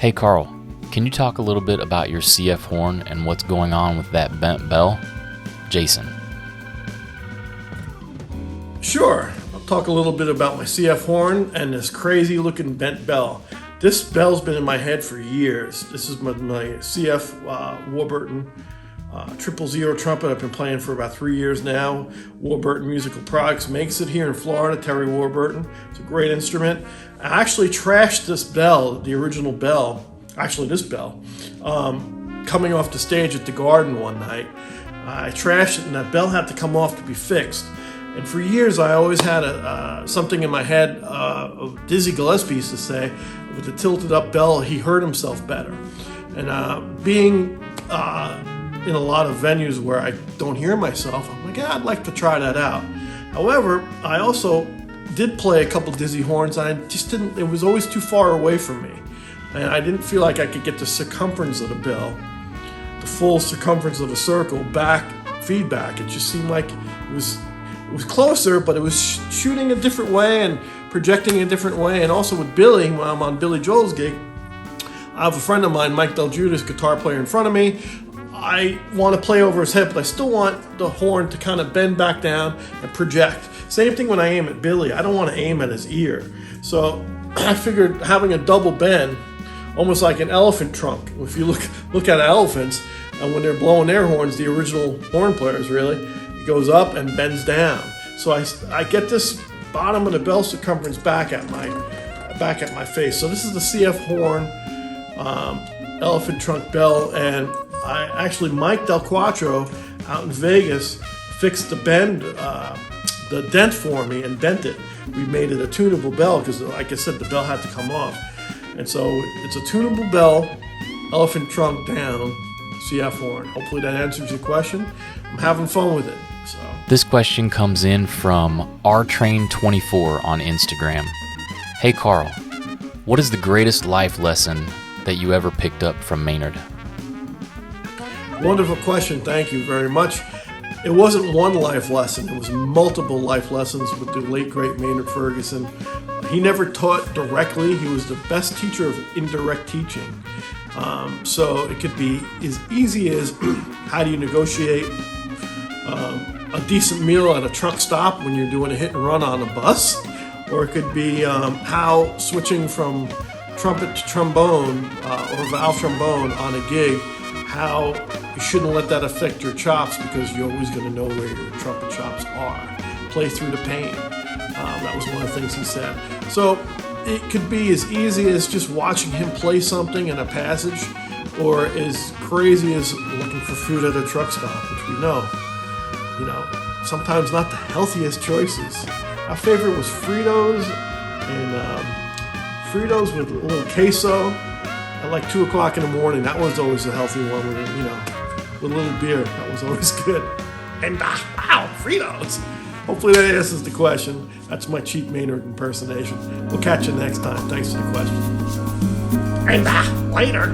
Hey Carl, can you talk a little bit about your CFHorn and what's going on with that bent bell? Jason. Sure. I'll talk a little bit about my CFHorn and this crazy looking bent bell. This bell's been in my head for years. This is my CF Warburton 000 trumpet. I've been playing for about 3 years now. Warburton Musical Products makes it here in Florida, Terry Warburton. It's a great instrument. I actually trashed this bell, the original bell, this bell, coming off the stage at the Garden one night. I trashed it and that bell had to come off to be fixed. And for years I always had something in my head of Dizzy Gillespie used to say, with the tilted up bell, he heard himself better. And being in a lot of venues where I don't hear myself, I'm like, I'd like to try that out. However, I also did play a couple dizzy horns, and I just didn't, it was always too far away from me. And I didn't feel like I could get the circumference of the bell, the full circumference of the circle back, feedback. It just seemed like it was closer, but it was shooting a different way and projecting a different way. And also with Billy, when I'm on Billy Joel's gig, I have a friend of mine, Mike Del Giudice, guitar player in front of me. I want to play over his head, but I still want the horn to kind of bend back down and project. Same thing when I aim at Billy. I don't want to aim at his ear. So I figured having a double bend, almost like an elephant trunk. If you look at elephants, and when they're blowing their horns, the original horn players really, it goes up and bends down. So I get this bottom of the bell circumference back at my face. So this is the CFHorn elephant trunk bell, and I actually, Mike Del Quattro out in Vegas fixed the the dent for me and bent it. We made it a tunable bell because, like I said, the bell had to come off. And so it's a tunable bell, elephant trunk down, CFHorn. Hopefully that answers your question. I'm having fun with it. So This question comes in from rtrain24 on Instagram. Hey Carl, what is the greatest life lesson that you ever picked up from Maynard? Wonderful question. Thank you very much. It wasn't one life lesson. It was multiple life lessons with the late, great Maynard Ferguson. He never taught directly. He was the best teacher of indirect teaching. So it could be as easy as how do you negotiate a decent meal at a truck stop when you're doing a hit and run on a bus, or it could be how switching from trumpet to trombone or valve trombone on a gig, how you shouldn't let that affect your chops because you're always going to know where your trumpet chops are. Play through the pain. That was one of the things he said. So it could be as easy as just watching him play something in a passage, or as crazy as looking for food at a truck stop, which we know, sometimes not the healthiest choices. Our favorite was Fritos, and Fritos with a little queso at like 2 o'clock in the morning. That was always a healthy one with a little beer. That was always good. And wow, Fritos. Hopefully that answers the question. That's my cheap Maynard impersonation. We'll catch you next time. Thanks for the question. And later.